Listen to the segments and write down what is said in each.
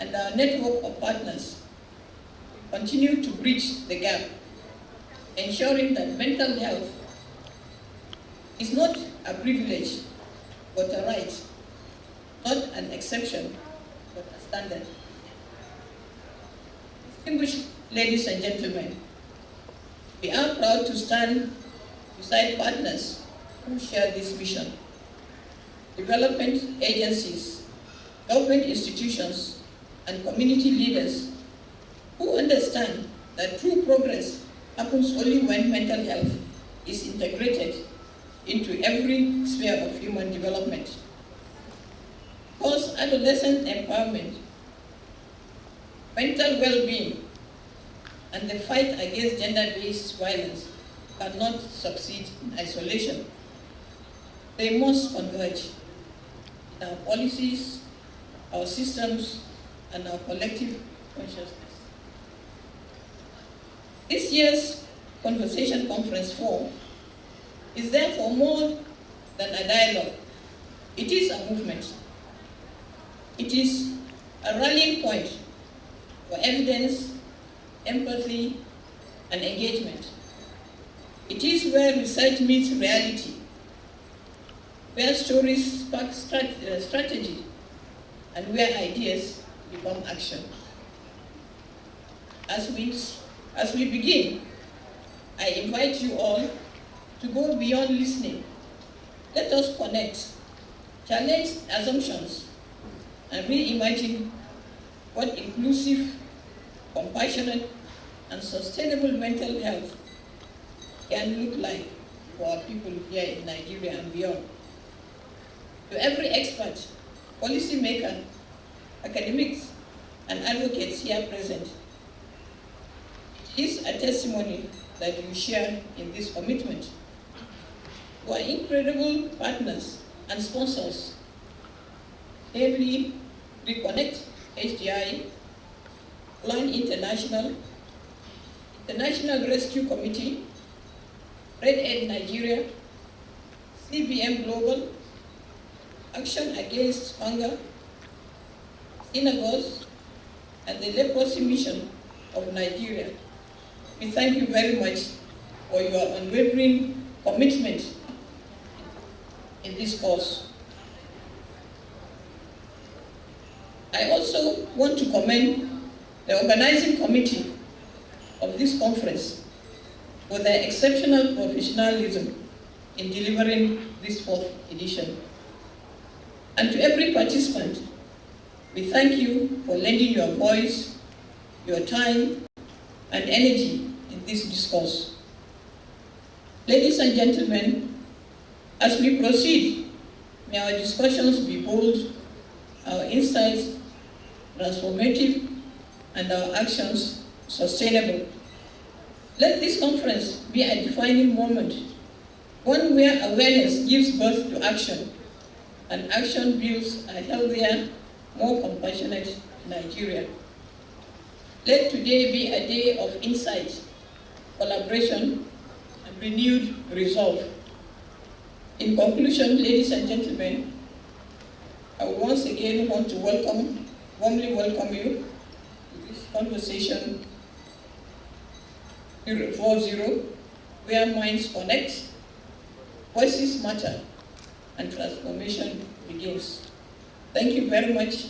and our network of partners continue to bridge the gap, ensuring that mental health is not a privilege, but a right, not an exception, but a standard. Distinguished ladies and gentlemen, we are proud to stand beside partners who share this vision. Development agencies, government institutions, and community leaders who understand that true progress happens only when mental health is integrated into every sphere of human development. Because adolescent empowerment, mental well-being, and the fight against gender-based violence cannot succeed in isolation. They must converge in our policies, our systems, and our collective consciousness. This year's Conversation Conference 4 is therefore more than a dialogue. It is a movement. It is a rallying point for evidence, empathy, and engagement. It is where research meets reality, where stories spark strategy, and where ideas become action. As we begin, I invite you all to go beyond listening. Let us connect, challenge assumptions, and reimagine what inclusive, compassionate, and sustainable mental health can look like for our people here in Nigeria and beyond. To every expert, policymaker, academics, and advocates here present, it is a testimony that you share in this commitment. You are incredible partners and sponsors, namely Reconnect HDI, Plan International, International Rescue Committee, Red Aid Nigeria, CBM Global, Action Against Hunger, Synagogues, and the Leprosy Mission of Nigeria. We thank you very much for your unwavering commitment in this cause. I also want to commend the organizing committee of this conference for their exceptional professionalism in delivering this 4th edition. And to every participant, we thank you for lending your voice, your time, and energy in this discourse. Ladies and gentlemen, as we proceed, may our discussions be bold, our insights transformative, and our actions sustainable. Let this conference be a defining moment, one where awareness gives birth to action, and action builds a healthier, more compassionate Nigeria. Let today be a day of insight, collaboration, and renewed resolve. In conclusion, ladies and gentlemen, I once again want to warmly welcome you to this Conversation 040, where minds connect, voices matter, and transformation begins. Thank you very much,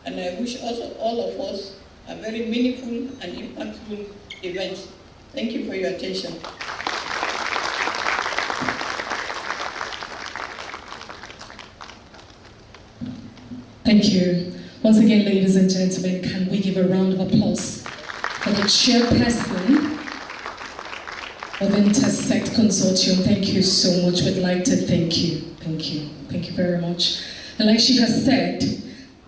and I wish also all of us a very meaningful and impactful event. Thank you for your attention. Thank you. Once again, ladies and gentlemen, can we give a round of applause for the chairperson of Intersect Consortium? Thank you so much. We'd like to thank you. Thank you. Thank you very much. And like she has said,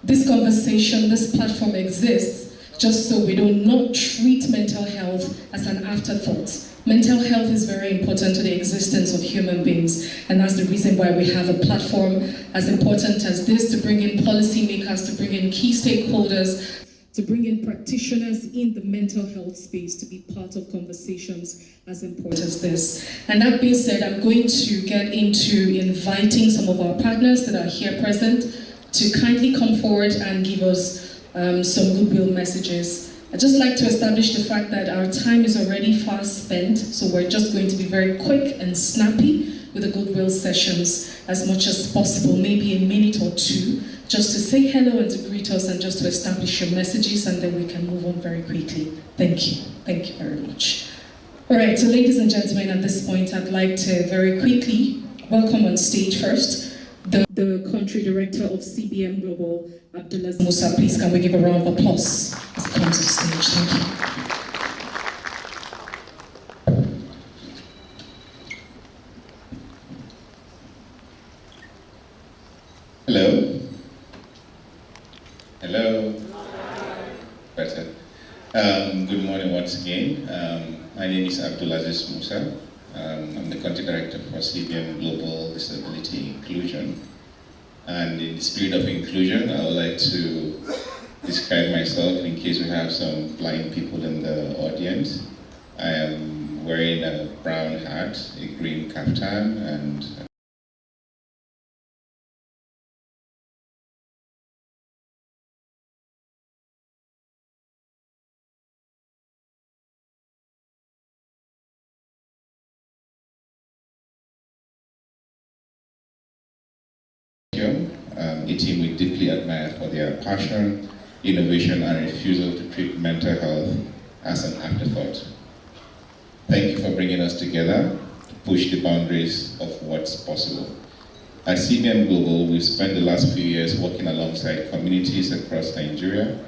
this conversation, this platform exists just so we do not treat mental health as an afterthought. Mental health is very important to the existence of human beings, and that's the reason why we have a platform as important as this to bring in policymakers, to bring in key stakeholders, to bring in practitioners in the mental health space to be part of conversations as important as this. And that being said, I'm going to get into inviting some of our partners that are here present to kindly come forward and give us some goodwill messages. I'd just like to establish the fact that our time is already fast spent, so we're just going to be very quick and snappy with the goodwill sessions as much as possible, maybe a minute or two, just to say hello and to greet us and just to establish your messages, and then we can move on very quickly. Thank you. Thank you very much. All right, so ladies and gentlemen, at this point, I'd like to very quickly welcome on stage first the country director of CBM Global, Abdulaziz Musa. Please, can we give a round of applause as he comes on stage? Thank you. Hello? Hello? Better. Good morning once again. My name is Abdulaziz Musa. I'm the country director for CBM Global Disability Inclusion. And in the spirit of inclusion, I would like to describe myself in case we have some blind people in the audience. I am wearing a brown hat, a green kaftan, and a team we deeply admire for their passion, innovation, and refusal to treat mental health as an afterthought. Thank you for bringing us together to push the boundaries of what's possible. At CBM Global, we've spent the last few years working alongside communities across Nigeria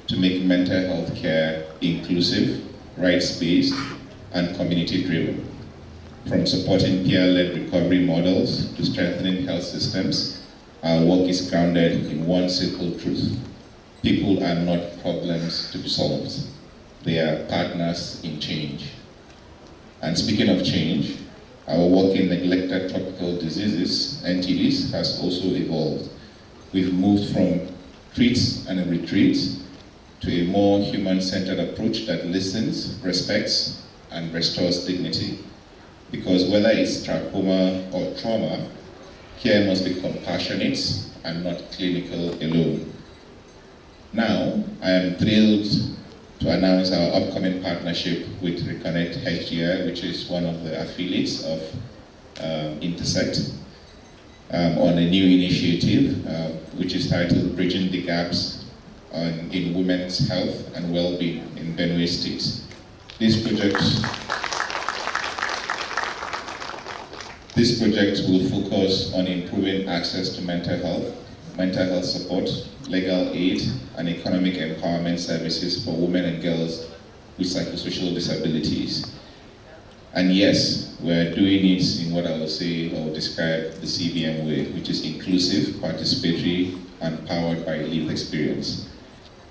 to make mental health care inclusive, rights-based, and community-driven. From supporting peer-led recovery models to strengthening health systems, our work is grounded in one simple truth. People are not problems to be solved. They are partners in change. And speaking of change, our work in neglected tropical diseases, NTDs, has also evolved. We've moved from treats and retreats to a more human-centered approach that listens, respects, and restores dignity. Because whether it's trachoma or trauma, care must be compassionate and not clinical alone. Now, I am thrilled to announce our upcoming partnership with Reconnect HDI, which is one of the affiliates of Intersect, on a new initiative which is titled Bridging the Gaps in Women's Health and Wellbeing in Benue State. This project will focus on improving access to mental health support, legal aid, and economic empowerment services for women and girls with psychosocial disabilities. And yes, we're doing it in what I will say or describe the CBM way, which is inclusive, participatory, and powered by lived experience.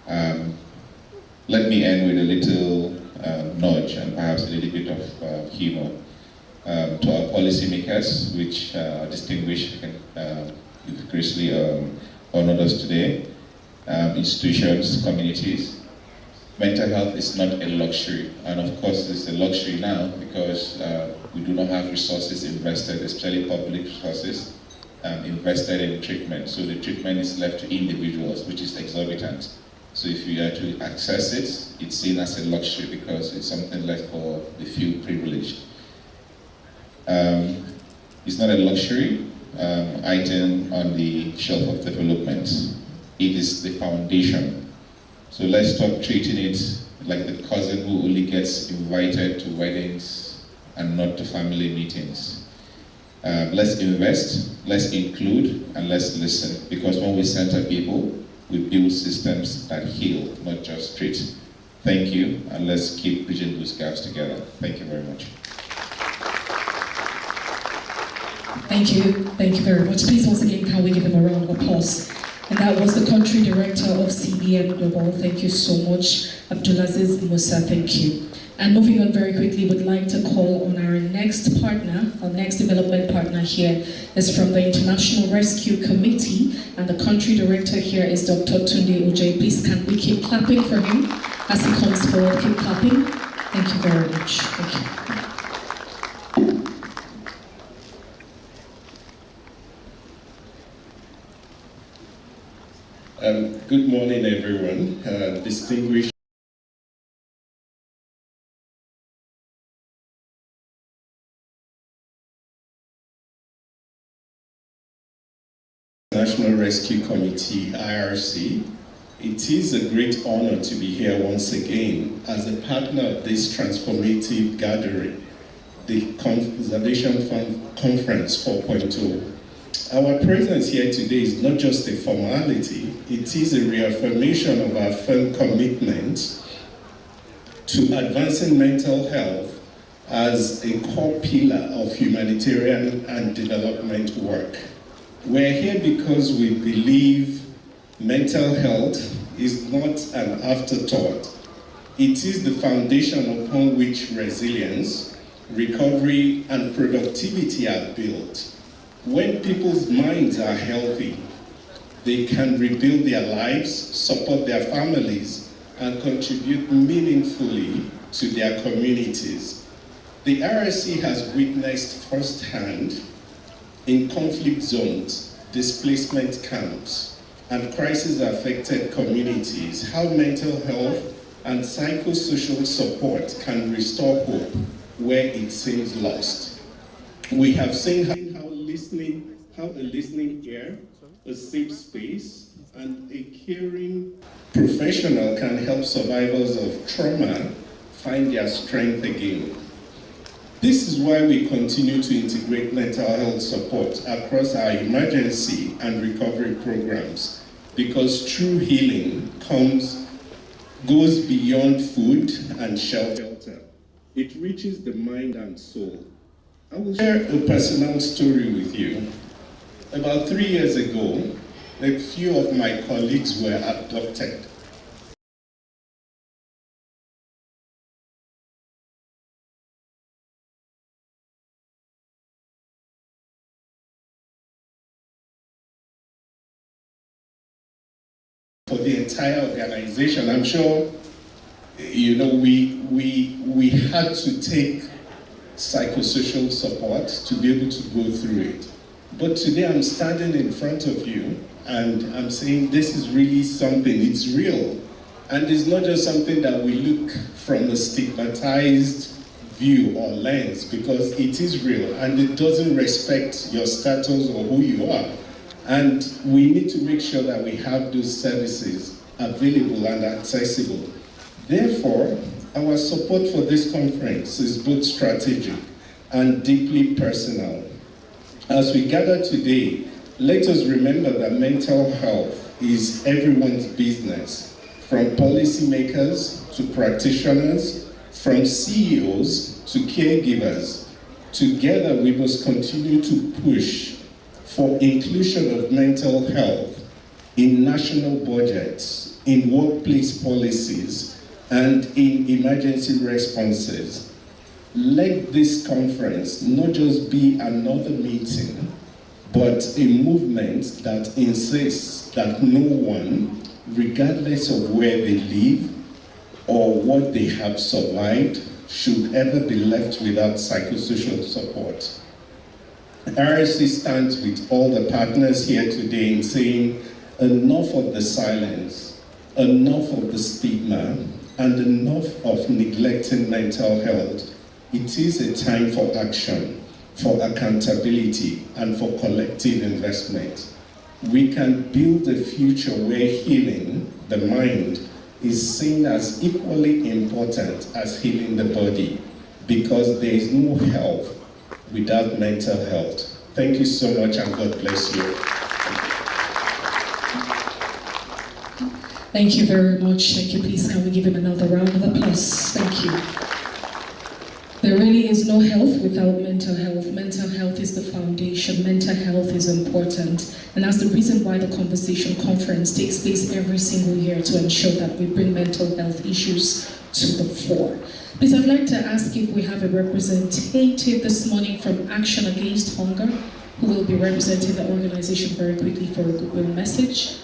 Let me end with a little nudge and perhaps a little bit of humor. To our policymakers, which are distinguished and graciously honored us today, institutions, communities. Mental health is not a luxury, and of course it's a luxury now because we do not have resources invested, especially public resources, invested in treatment. So the treatment is left to individuals, which is exorbitant. So if you are to access it, it's seen as a luxury because it's something left for the few privileged. It's not a luxury item on the shelf of development. It is the foundation. So let's stop treating it like the cousin who only gets invited to weddings and not to family meetings. Let's invest, let's include, and let's listen. Because when we center people, we build systems that heal, not just treat. Thank you, and let's keep bridging those gaps together. Thank you very much. Thank you very much. Please, once again, can we give him a round of applause? And that was the country director of CBM Global. Thank you so much, Abdulaziz Musa. Thank you. And moving on very quickly, would like to call on our next partner, our next development partner here is from the International Rescue Committee, and the country director here is Dr. Tunde Ojei. Please, can we keep clapping for him as he comes forward? Keep clapping. Thank you very much. Thank you. Good morning, everyone. Distinguished National Rescue Committee, IRC. It is a great honor to be here once again as a partner of this transformative gathering, the Conservation Fund Conference 4.0. Our presence here today is not just a formality, it is a reaffirmation of our firm commitment to advancing mental health as a core pillar of humanitarian and development work. We're here because we believe mental health is not an afterthought. It is the foundation upon which resilience, recovery, and productivity are built. When people's minds are healthy, they can rebuild their lives, support their families, and contribute meaningfully to their communities. The RSC has witnessed firsthand in conflict zones, displacement camps, and crisis-affected communities how mental health and psychosocial support can restore hope where it seems lost. We have seen how a listening ear, a safe space, and a caring professional can help survivors of trauma find their strength again. This is why we continue to integrate mental health support across our emergency and recovery programs, because true healing goes beyond food and shelter. It reaches the mind and soul. I will share a personal story with you. About 3 years ago, a few of my colleagues were abducted. For the entire organization, I'm sure, we had to take psychosocial support to be able to go through it. But today I'm standing in front of you and I'm saying this is really something, it's real. And it's not just something that we look from a stigmatized view or lens, because it is real and it doesn't respect your status or who you are. And we need to make sure that we have those services available and accessible. Therefore, our support for this conference is both strategic and deeply personal. As we gather today, let us remember that mental health is everyone's business, from policymakers to practitioners, from CEOs to caregivers. Together, we must continue to push for inclusion of mental health in national budgets, in workplace policies, and in emergency responses. Let this conference not just be another meeting, but a movement that insists that no one, regardless of where they live or what they have survived, should ever be left without psychosocial support. RSC stands with all the partners here today in saying enough of the silence, enough of the stigma, and enough of neglecting mental health. It is a time for action, for accountability, and for collective investment. We can build a future where healing the mind is seen as equally important as healing the body, because there is no health without mental health. Thank you so much, and God bless you. Thank you very much. Thank you. Please, can we give him another round of applause? Thank you. There really is no health without mental health. Mental health is the foundation. Mental health is important. And that's the reason why the Conversation Conference takes place every single year, to ensure that we bring mental health issues to the fore. Please, I'd like to ask if we have a representative this morning from Action Against Hunger, who will be representing the organization very quickly for a goodwill message.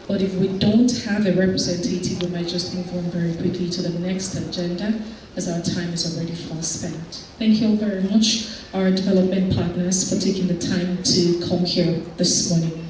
But if we don't have a representative, we might just move on very quickly to the next agenda, as our time is already fast spent. Thank you all very much, our development partners, for taking the time to come here this morning.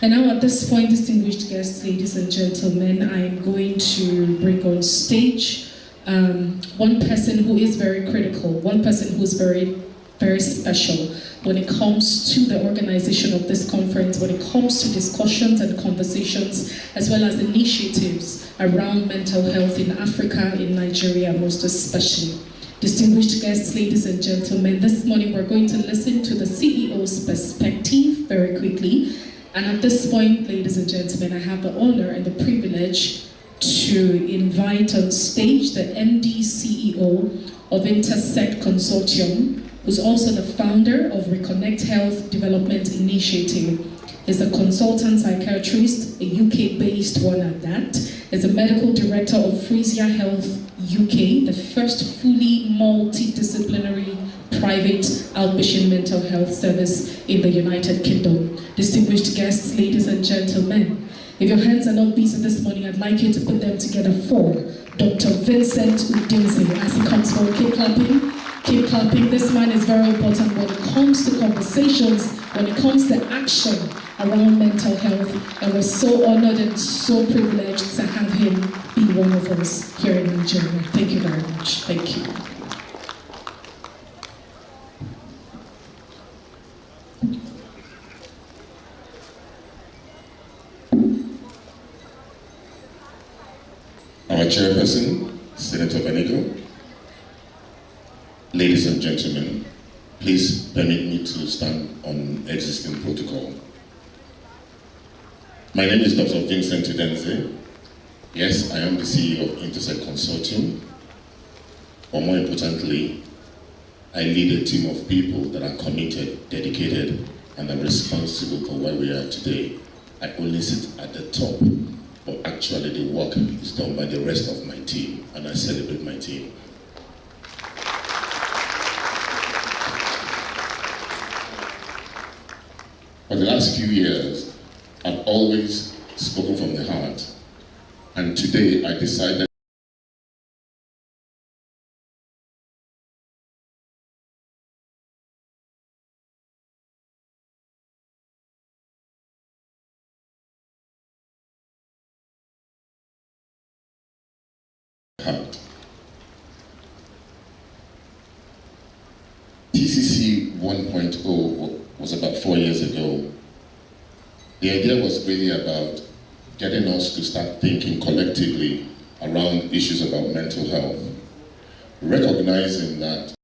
And now at this point, distinguished guests, ladies and gentlemen, I am going to bring on stage one person who is very critical, one person who's very, very special when it comes to the organization of this conference, when it comes to discussions and conversations, as well as initiatives around mental health in Africa, in Nigeria most especially. Distinguished guests, ladies and gentlemen, this morning we're going to listen to the CEO's perspective very quickly. And at this point, ladies and gentlemen, I have the honor and the privilege to invite on stage the MD CEO of Intersect Consortium, who's also the founder of Reconnect Health Development Initiative. Is a consultant psychiatrist, a UK-based one at that. Is a medical director of Frisia Health UK, the first fully multidisciplinary private outpatient mental health service in the United Kingdom. Distinguished guests, ladies and gentlemen, if your hands are not busy this morning, I'd like you to put them together for Dr. Vincent Udinze. As he comes forward, keep clapping. Keep clapping. This man is very important when it comes to conversations, when it comes to action around mental health. And we're so honored and so privileged to have him be one of us here in Nigeria. Thank you very much. Thank you. Our chairperson, Senator Benigo. Ladies and gentlemen, please permit me to stand on existing protocol. My name is Dr. Vincent Udinze. Yes, I am the CEO of Intersect Consortium, but more importantly, I lead a team of people that are committed, dedicated, and are responsible for where we are today. I only sit at the top, but actually the work is done by the rest of my team, and I celebrate my team. For the last few years, I've always spoken from the heart, and today I decided heart. TCC 1.0 was about 4 years ago. The idea was really about getting us to start thinking collectively around issues about mental health, recognizing that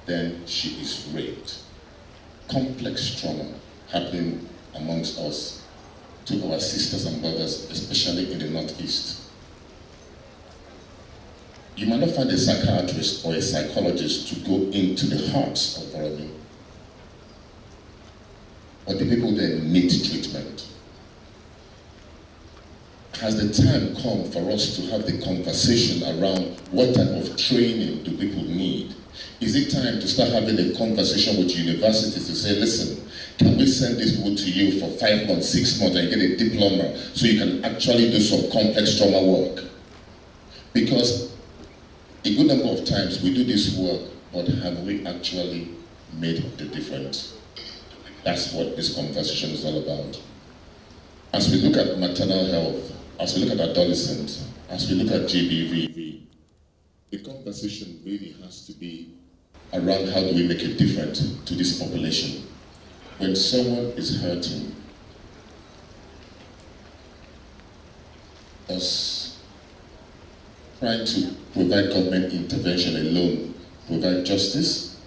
then she is raped. Complex trauma happening amongst us to our sisters and brothers, especially in the Northeast. You might not find a psychiatrist or a psychologist to go into the hearts of Oromi, but the people there need treatment. Has the time come for us to have the conversation around what type of training do people need? Is it time to start having a conversation with universities to say, listen, can we send these people to you for 5 months, 6 months and get a diploma so you can actually do some complex trauma work? Because a good number of times we do this work, but have we actually made the difference? That's what this conversation is all about. As we look at maternal health, as we look at adolescents, as we look at GBV, the conversation really has to be around how do we make a difference to this population. When someone is hurting, us trying to provide government intervention alone provide justice?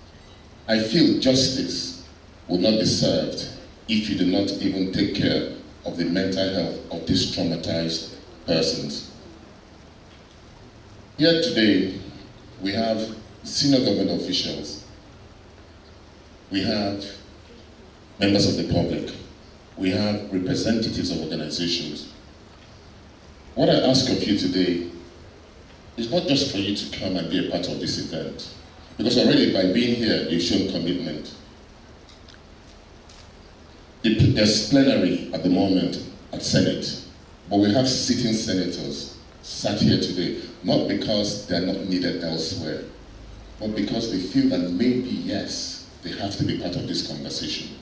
I feel justice will not be served if you do not even take care of the mental health of these traumatized persons. Here today, we have senior government officials, we have members of the public, we have representatives of organizations. What I ask of you today is not just for you to come and be a part of this event, because already by being here, you've shown commitment. There's plenary at the moment at Senate, but we have sitting senators sat here today, not because they're not needed elsewhere, but because they feel that maybe, yes, they have to be part of this conversation.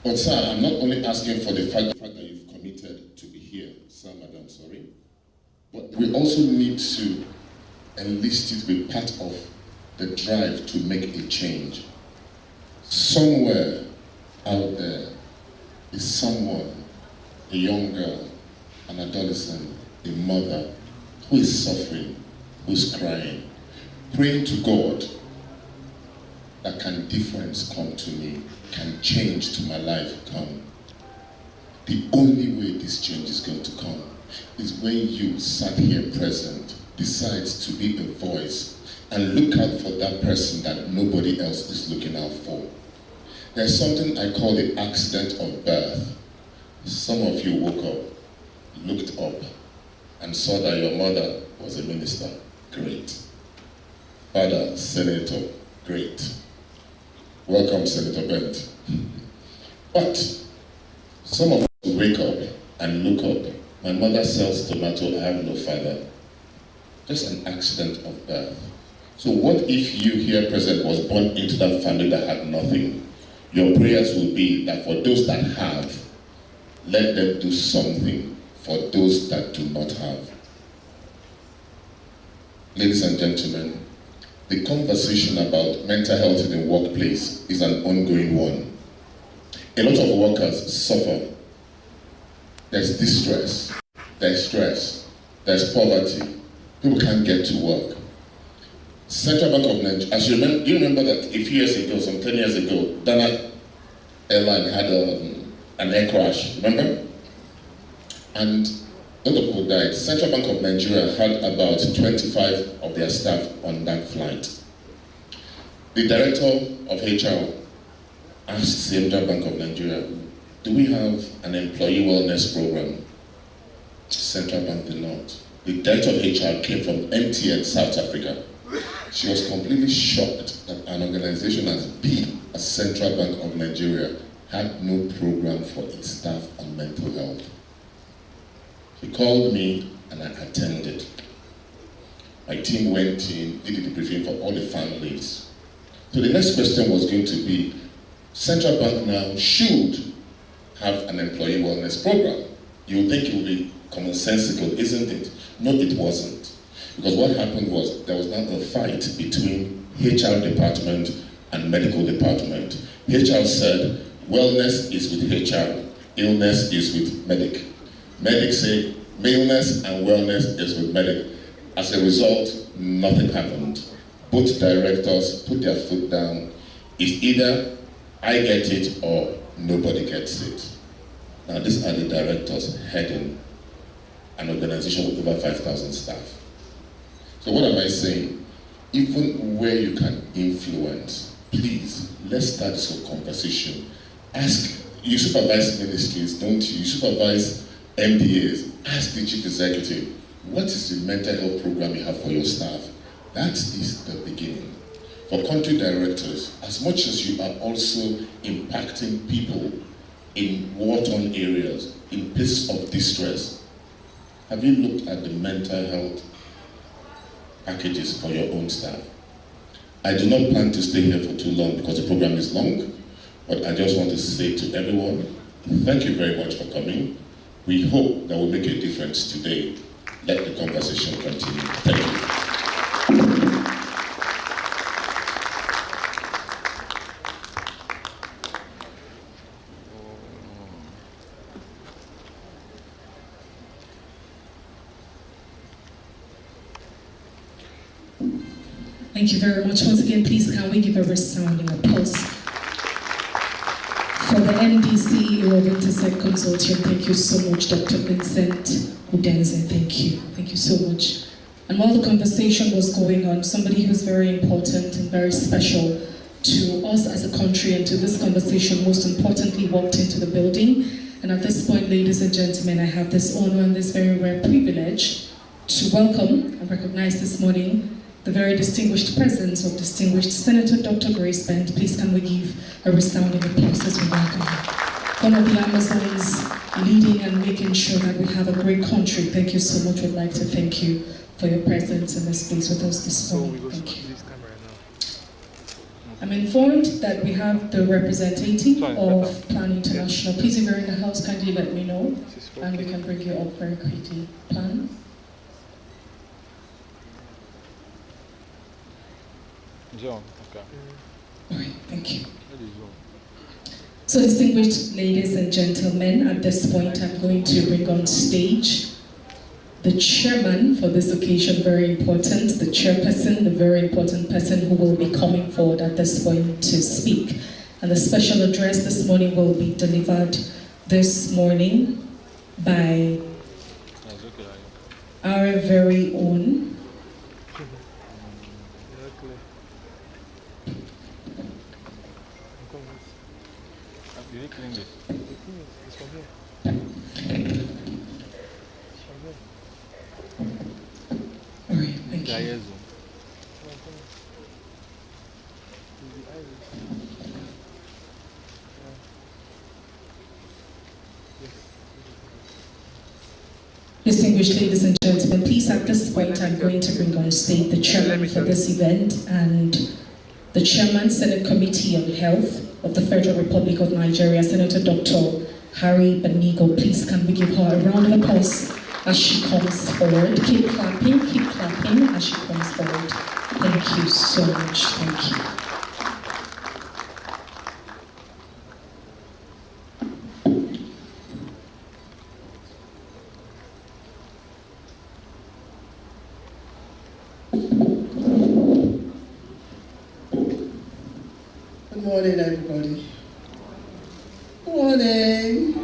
But sir, I'm not only asking for the fact that you've committed to be here, sir, madam, sorry, but we also need to enlist you to be part of the drive to make a change. Somewhere out there is someone, a young girl, an adolescent, a mother, who is suffering, who's crying, praying to God that can difference come to me, can change to my life come. The only way this change is going to come is when you sat here present, decides to be a voice and look out for that person that nobody else is looking out for. There's something I call the accident of birth. Some of you woke up, looked up, and saw that your mother was a minister. Great. Father, senator. Great. Welcome, Senator Bent. But some of us wake up and look up. My mother sells tomato, I have no father. Just an accident of birth. So what if you here present was born into that family that had nothing? Your prayers will be that for those that have, let them do something for those that do not have. Ladies and gentlemen, the conversation about mental health in the workplace is an ongoing one. A lot of workers suffer. There's distress, there's stress, there's poverty. People can't get to work. Central Bank of Nigeria, as you remember that a few years ago, some 10 years ago, Dana Airline had an air crash, remember? And a lot of people died. Central Bank of Nigeria had about 25 of their staff on that flight. The director of HR asked Central Bank of Nigeria, do we have an employee wellness program? Central Bank did not. The director of HR came from MTN South Africa. She was completely shocked that an organization as big as Central Bank of Nigeria had no program for its staff on mental health. He called me and I attended. My team went in, did the briefing for all the families. So the next question was going to be, Central Bank now should have an employee wellness program. You would think it would be commonsensical, isn't it? No, it wasn't. Because what happened was there was now a fight between HR department and medical department. HR said, wellness is with HR, illness is with medic. Medics say, illness and wellness is with medic. As a result, nothing happened. Both directors put their foot down. It's either I get it or nobody gets it. Now, these are the directors heading an organization with over 5,000 staff. So what am I saying? Even where you can influence, please, let's start this conversation. Ask, you supervise ministries, don't you? You supervise MDAs. Ask the chief executive, what is the mental health program you have for your staff? That is the beginning. For country directors, as much as you are also impacting people in war-torn areas, in places of distress, have you looked at the mental health packages for your own staff? I do not plan to stay here for too long because the program is long, but I just want to say to everyone, thank you very much for coming. We hope that will make a difference today. Let the conversation continue. Thank you. Thank you very much. Once again, please can we give a resounding applause for the MD CEO of Intersect Consortium. Thank you so much, Dr. Vincent Udenze. Thank you. Thank you so much. And while the conversation was going on, somebody who's very important and very special to us as a country and to this conversation, most importantly, walked into the building. And at this point, ladies and gentlemen, I have this honor and this very rare privilege to welcome and recognize this morning the very distinguished presence of distinguished Senator Dr. Grace Bent. Please can we give a resounding applause as we welcome her. One of the Amazons leading and making sure that we have a great country. Thank you so much. We'd like to thank you for your presence in this space with us this morning. Thank you. I'm informed that we have the representative of Plan International. Please, if you're in the house, kindly let me know and we can bring you up very quickly. Plan. John, okay. All right, thank you. So distinguished ladies and gentlemen, at this point I'm going to bring on stage the chairman for this occasion, very important, the chairperson, the very important person who will be coming forward at this point to speak. And the special address this morning will be delivered this morning by our very own All right, thank you. Distinguished ladies and gentlemen, please at this point I'm going to bring on stage the chairman for this event and the chairman, Senate Committee on Health of the Federal Republic of Nigeria, Senator Dr. Harry Banigo. Please can we give her a round of applause as she comes forward. Keep clapping as she comes forward. Thank you so much. Thank you. Good morning, everybody. Good morning.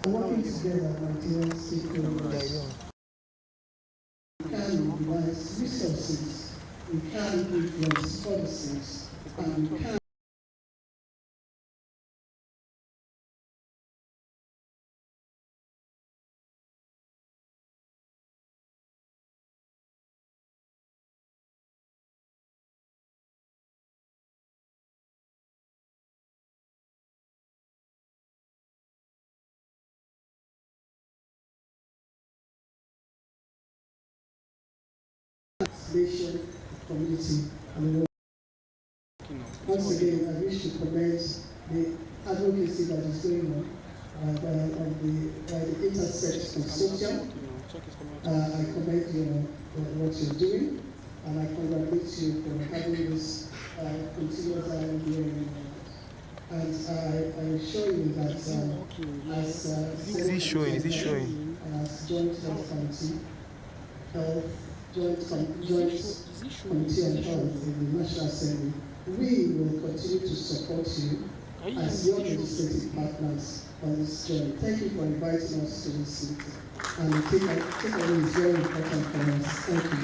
Working together, my dear stakeholders, we can mobilize resources, we can influence policies, and we can nation, community, and once again, I wish to commend the advocacy that is going on by the Intersect Consortium. I commend you what you're doing, and I congratulate you for having this continuous dialogue. And I assure you that as Is he showing? Is he showing? As joint health committee, health joint committee on health in the National Assembly, we will continue to support you as your legislative partners on this journey. Thank you for inviting us to this meeting. And takeaway is very important for us. Thank you.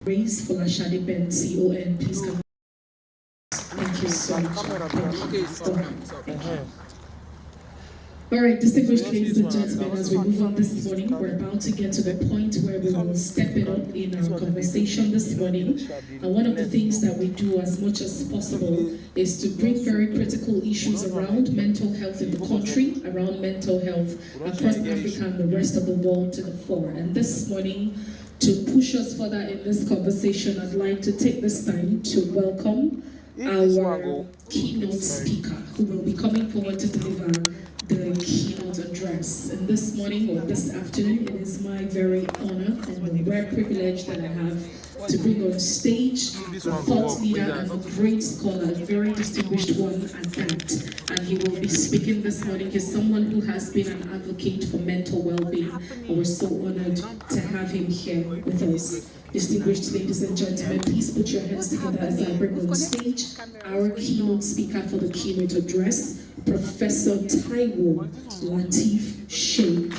Raise for Lashadi Ben, CON, please come. Thank you so much. All right, distinguished ladies and gentlemen, as we move on this morning, we're about to get to the point where we will step it up in our conversation this morning. And one of the things that we do as much as possible is to bring very critical issues around mental health in the country, around mental health across Africa and the rest of the world to the fore. And this morning, to push us further in this conversation, I'd like to take this time to welcome our keynote speaker, who will be coming forward to deliver the keynote address. And this morning or this afternoon, it is my very honor and the rare privilege that I have to bring on stage a thought leader and a great scholar, a very distinguished one at that. And he will be speaking this morning. He's someone who has been an advocate for mental well-being, and we're so honored to have him here with us. Distinguished ladies and gentlemen, please put your hands together as I bring on stage our keynote speaker for the keynote address, Professor Taiwo Lateef Sheikh,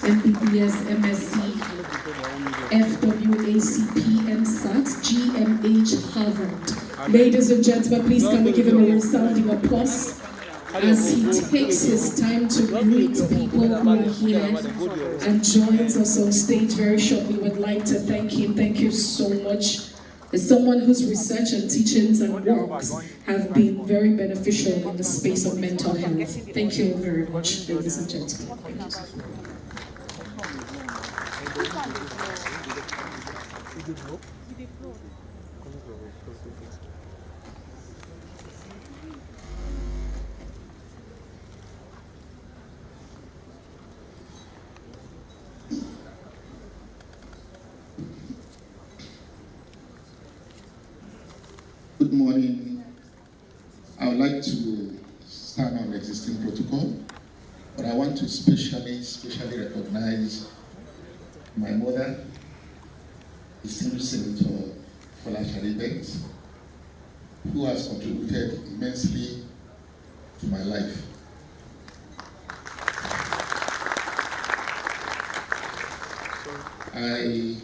MBBS, MSc, FWACP, MSAT, GMH, Harvard. Ladies and gentlemen, please can we give him a resounding applause as he takes his time to greet people who are here and joins us on stage very shortly. We'd like to thank him. Thank you so much. As someone whose research and teachings and works have been very beneficial in the space of mental health. Thank you very much, ladies and gentlemen. Good morning. I would like to start on the existing protocol, but I want to specially recognize my mother, distinguished Senator Folashade Banks, who has contributed immensely to my life. I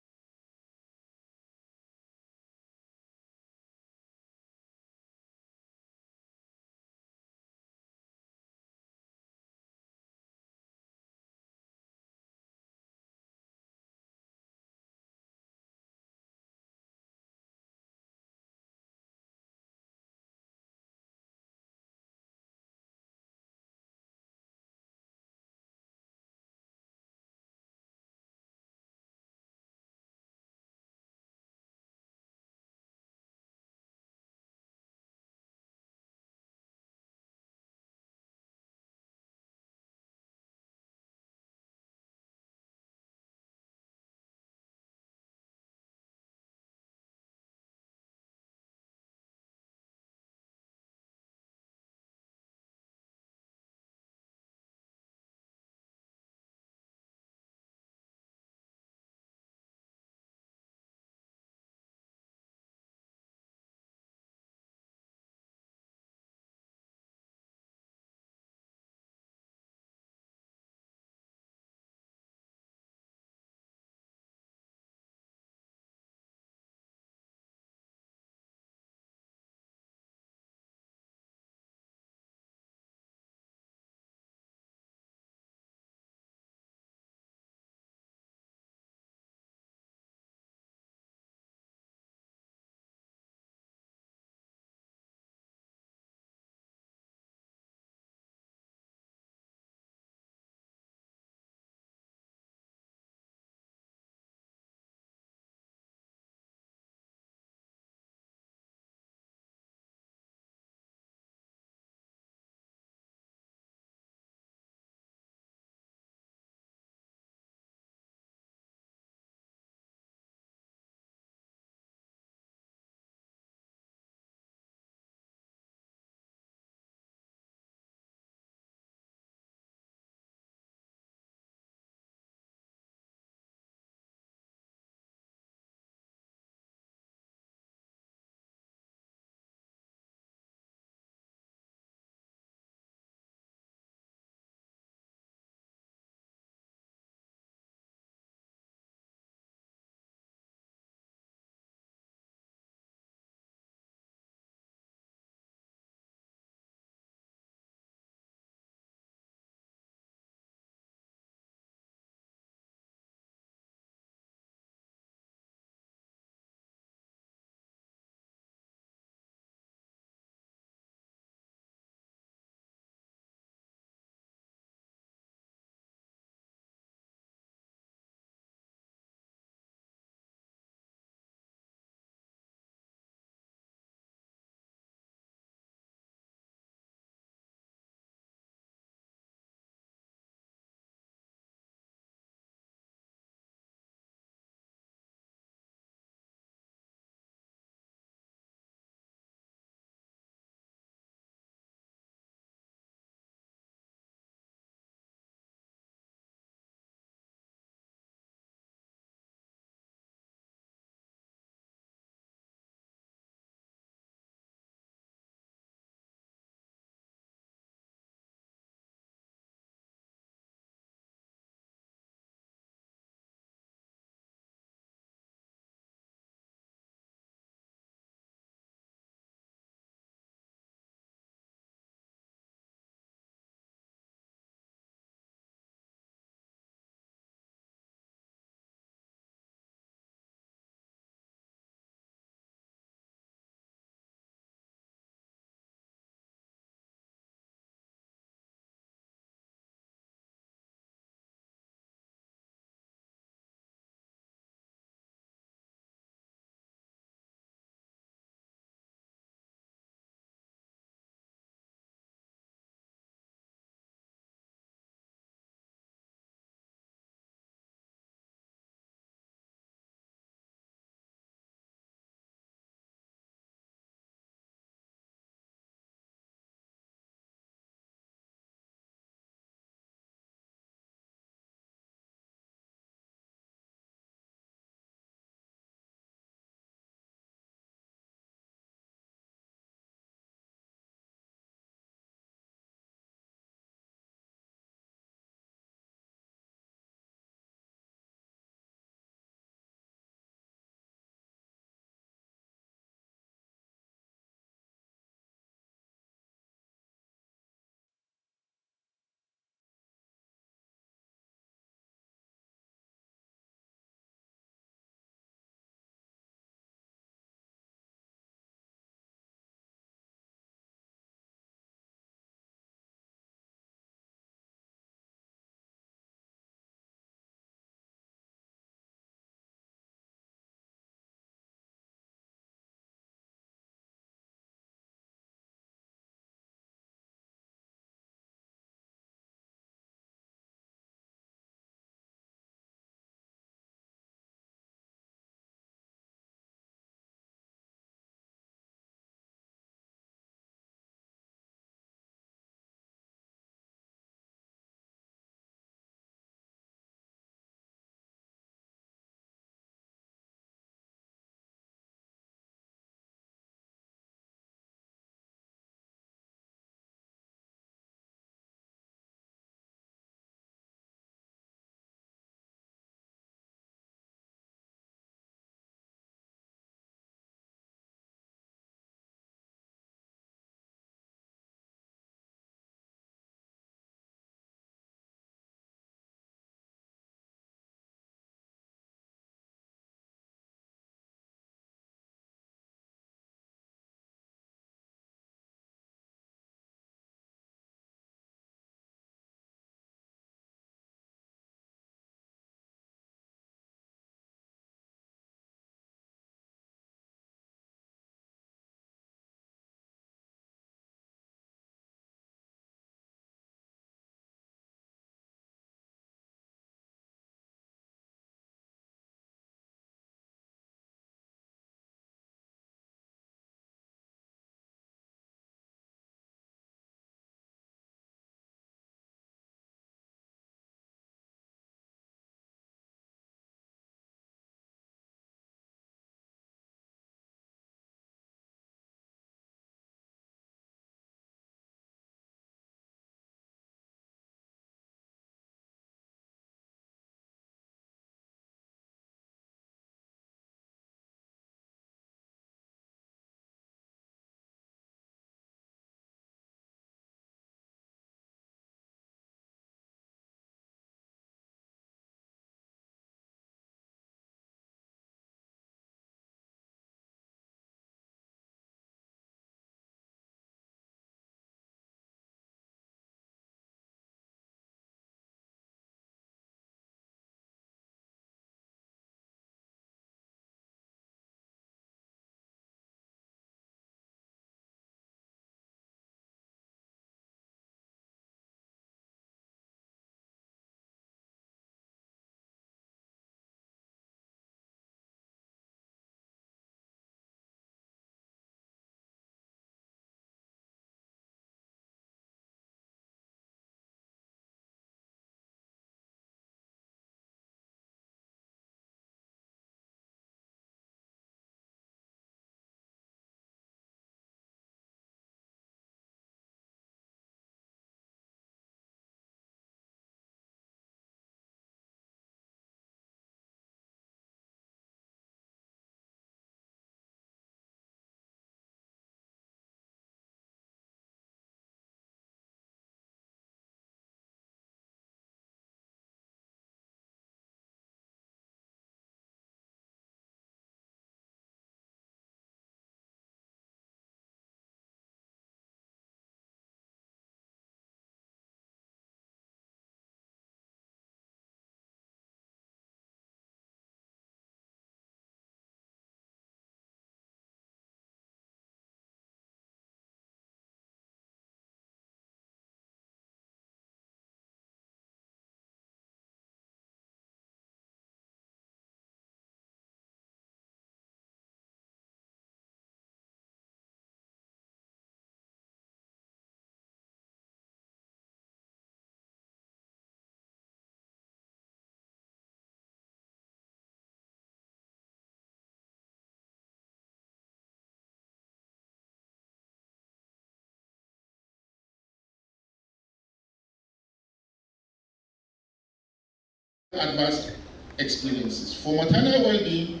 adverse experiences. For maternal well-being,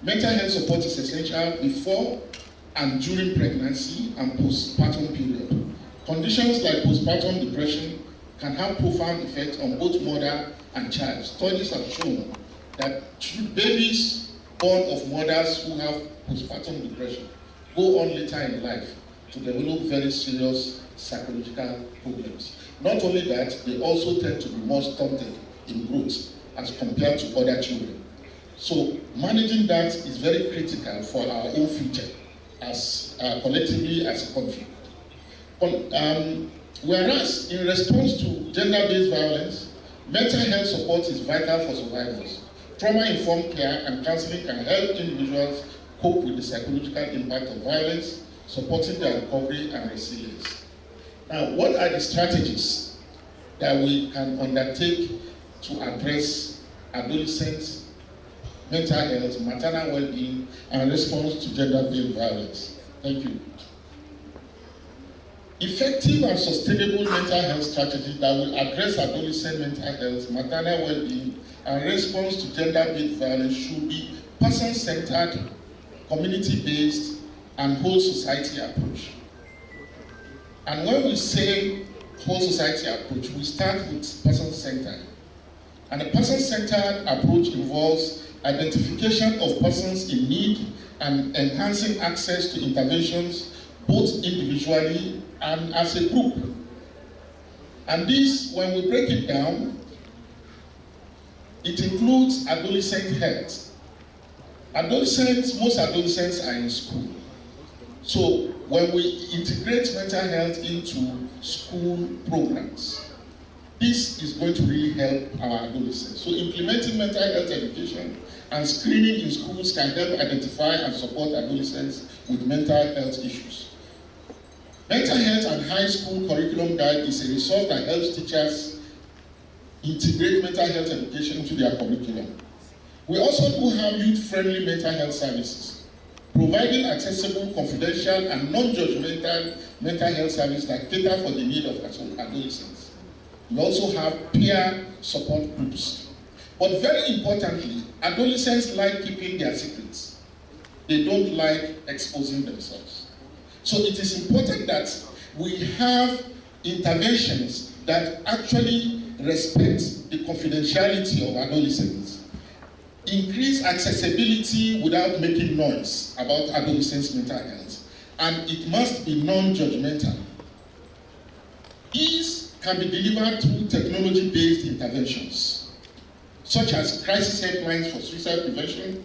mental health support is essential before and during pregnancy and postpartum period. Conditions like postpartum depression can have profound effects on both mother and child. Studies have shown that babies born of mothers who have postpartum depression go on later in life to develop very serious psychological problems. Not only that, they also tend to be more stunted in growth as compared to other children. So managing that is very critical for our own future as collectively as a country. Whereas in response to gender-based violence, mental health support is vital for survivors. Trauma-informed care and counseling can help individuals cope with the psychological impact of violence, supporting their recovery and resilience. Now, what are the strategies that we can undertake to address adolescents' mental health, maternal well-being, and response to gender-based violence? Thank you. Effective and sustainable mental health strategies that will address adolescent mental health, maternal well-being, and response to gender-based violence should be person-centered, community-based, and whole society approach. And when we say whole society approach, we start with person-centered. And a person-centered approach involves identification of persons in need and enhancing access to interventions both individually and as a group. And this, when we break it down, it includes adolescent health. Most adolescents are in school. So when we integrate mental health into school programs, this is going to really help our adolescents. So implementing mental health education and screening in schools can help identify and support adolescents with mental health issues. Mental health and high school curriculum guide is a resource that helps teachers integrate mental health education into their curriculum. We also do have youth-friendly mental health services, providing accessible, confidential, and non-judgmental mental health services that cater for the need of adolescents. We also have peer support groups. But very importantly, adolescents like keeping their secrets. They don't like exposing themselves. So it is important that we have interventions that actually respect the confidentiality of adolescents, increase accessibility without making noise about adolescents' mental health, and it must be non-judgmental. These can be delivered through technology-based interventions, such as crisis helplines for suicide prevention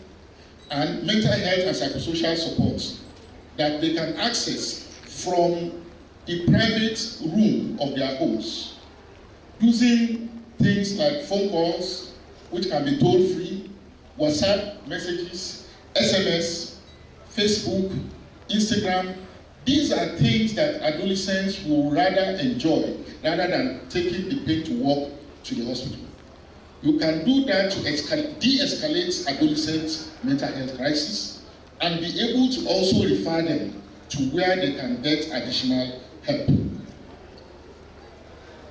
and mental health and psychosocial support that they can access from the private room of their homes, using things like phone calls, which can be toll-free, WhatsApp messages, SMS, Facebook, Instagram. These are things that adolescents will rather enjoy rather than taking the pain to walk to the hospital. You can do that to de-escalate adolescent mental health crisis and be able to also refer them to where they can get additional help.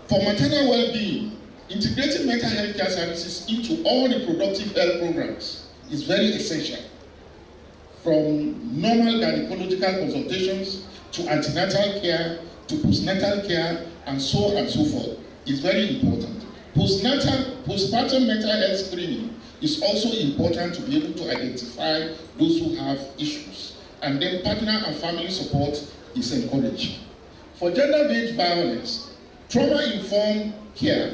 For maternal well-being, integrating mental health care services into all reproductive health programs is very essential. From normal gynecological consultations to antenatal care to postnatal care and so on and so forth is very important. Postpartum mental health screening is also important to be able to identify those who have issues. And then partner and family support is encouraged. For gender-based violence, trauma-informed care,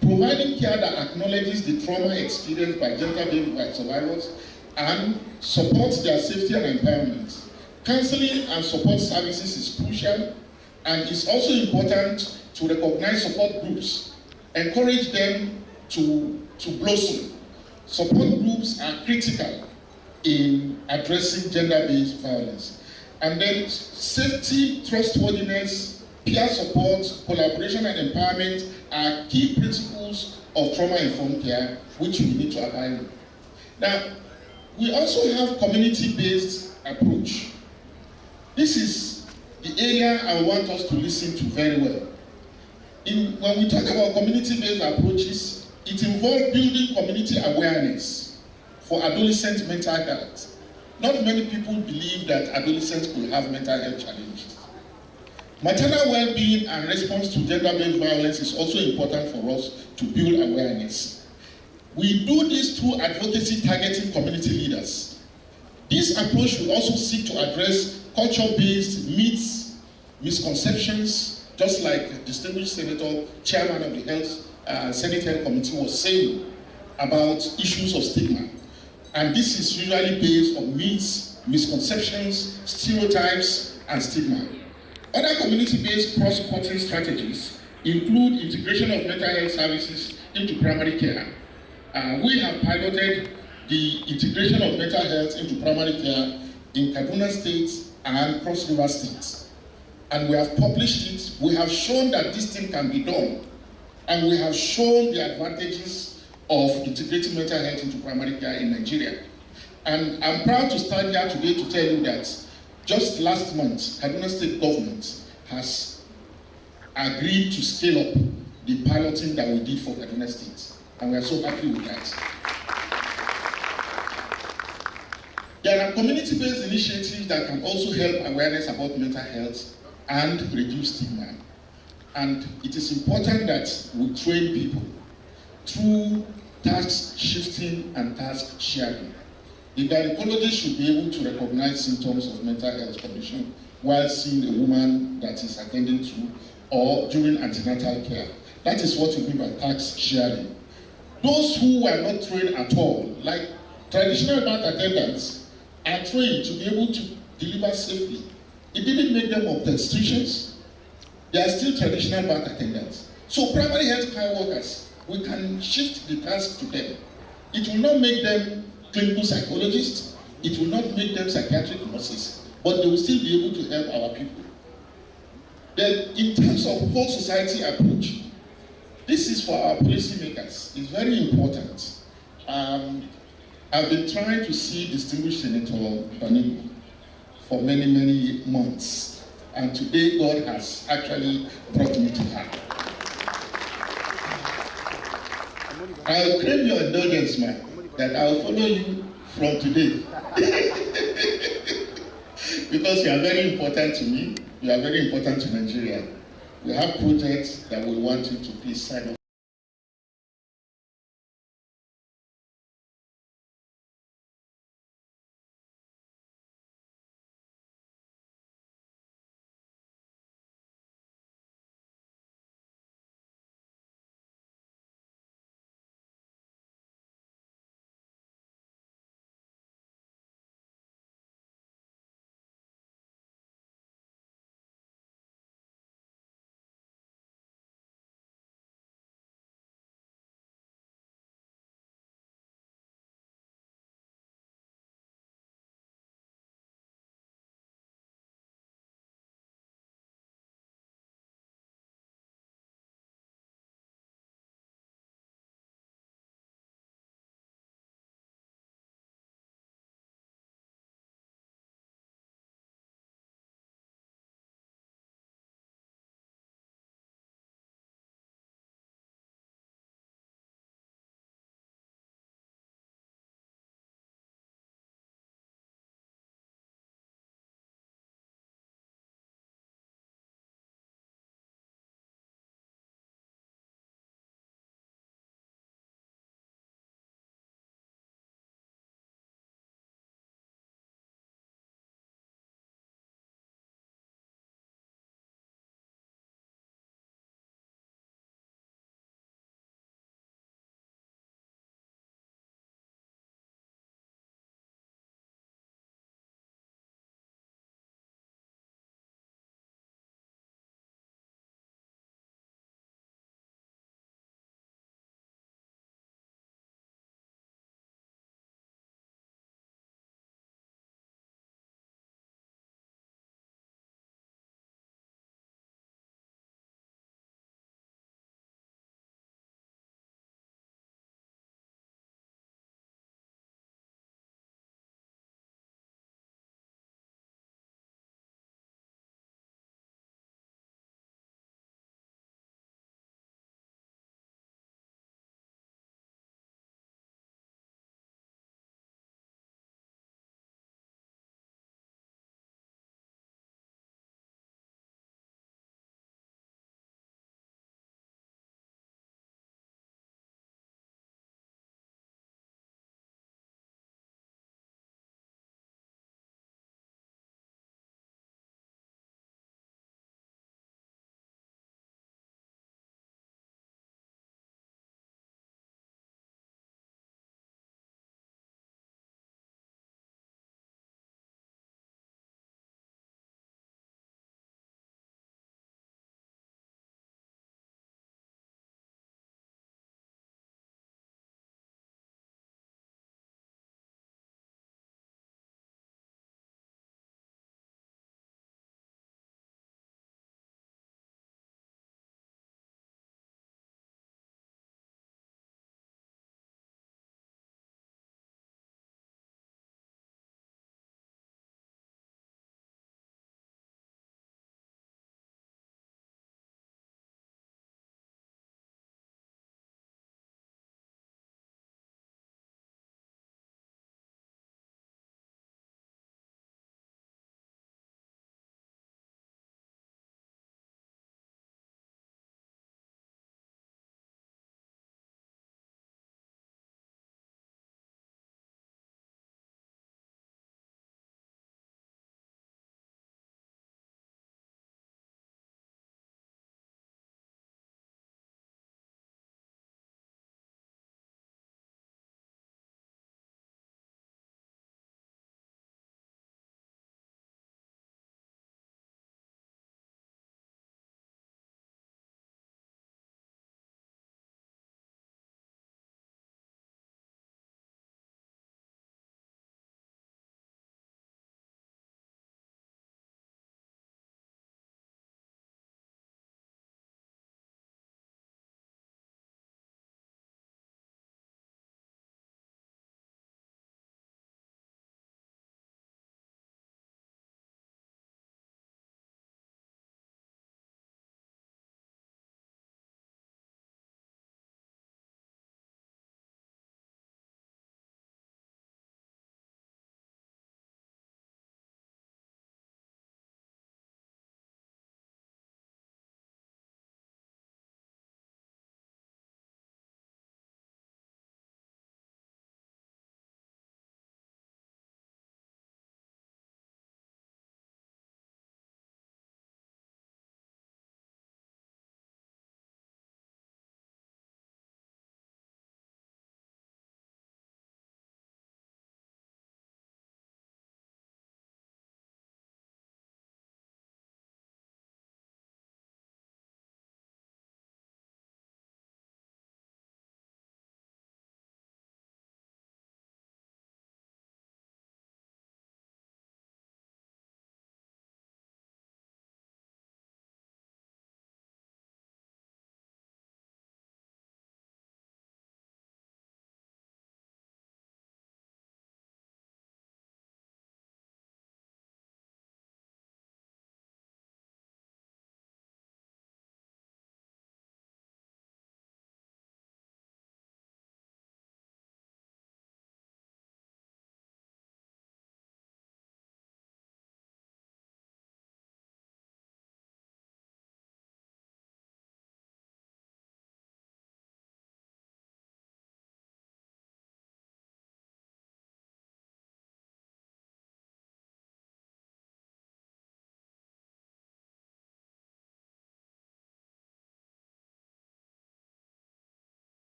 providing care that acknowledges the trauma experienced by gender-based survivors and supports their safety and empowerment. Counseling and support services is crucial, and it's also important to recognize support groups, encourage them to blossom. Support groups are critical in addressing gender-based violence. And then safety, trustworthiness, peer support, collaboration, and empowerment are key principles of trauma-informed care, which we need to abide with. Now, we also have community-based approach. This is the area I want us to listen to very well. When we talk about community-based approaches, It involved building community awareness for adolescent mental health. Not many people believe that adolescents could have mental health challenges. Maternal well-being and response to gender-based violence is also important for us to build awareness. We do this through advocacy targeting community leaders. This approach will also seek to address culture-based myths, misconceptions, just like distinguished Senator, Chairman of the Senate Health Committee was saying about issues of stigma. And this is usually based on myths, misconceptions, stereotypes, and stigma. Other community-based cross-cutting strategies include integration of mental health services into primary care. We have piloted the integration of mental health into primary care in Kaduna State and Cross River State. And we have published it. We have shown that this thing can be done. And we have shown the advantages of integrating mental health into primary care in Nigeria. And I'm proud to stand here today to tell you that just last month, Kaduna State government has agreed to scale up the piloting that we did for Kaduna State. And we are so happy with that. There are community-based initiatives that can also help awareness about mental health and reduce stigma. And it is important that we train people through task shifting and task sharing. The gynecologist should be able to recognize symptoms of mental health condition while seeing a woman that is attending to or during antenatal care. That is what we mean by task sharing. Those who were not trained at all, like traditional bank attendants, are trained to be able to deliver safely. It didn't make them obstetricians. They are still traditional bank attendants. So primary health care workers, we can shift the task to them. It will not make them clinical psychologists. It will not make them psychiatric nurses, but they will still be able to help our people. Then in terms of whole society approach, this is for our policymakers. It's very important. I've been trying to see distinguished Senator Banigo for many, many months. And today God has actually brought me to her. I'll claim your indulgence, man, that I'll follow you from today. Because you are very important to me. You are very important to Nigeria. We have projects that we want you to please sign up.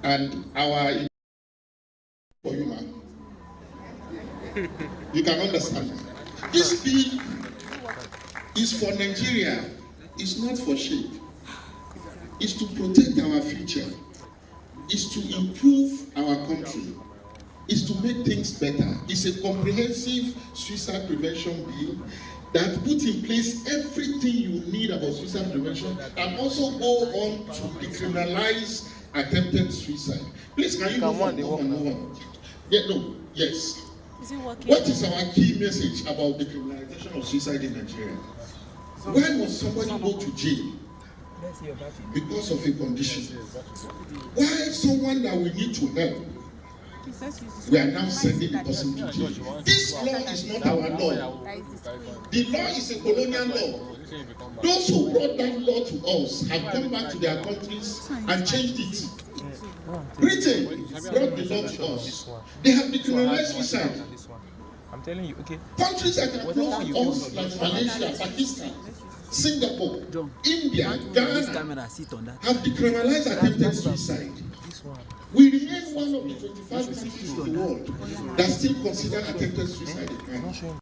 And our for you, man. You can understand. This bill is for Nigeria. It's not for shape. It's to protect our future. It's to improve our country. It's to make things better. It's a comprehensive suicide prevention bill that puts in place everything you need about suicide prevention and also go on to decriminalize attempted suicide. Please, can you move on? Yeah, no, yes. Is it working? What is our key message about the criminalization of suicide in Nigeria? Why must somebody go to jail because of a condition? Why someone that we need to help, we are now sending the person to jail? This law is not our law. The law is a colonial law. Those who brought that law to us have come back to their countries and changed it. Britain brought the law to us. They have decriminalized suicide. I'm telling you, okay. Countries that are close to us, like Malaysia, Pakistan, Singapore, India, Ghana, have decriminalized attempted suicide. We remain one of the 25 countries in the world that still consider attempted suicide a crime.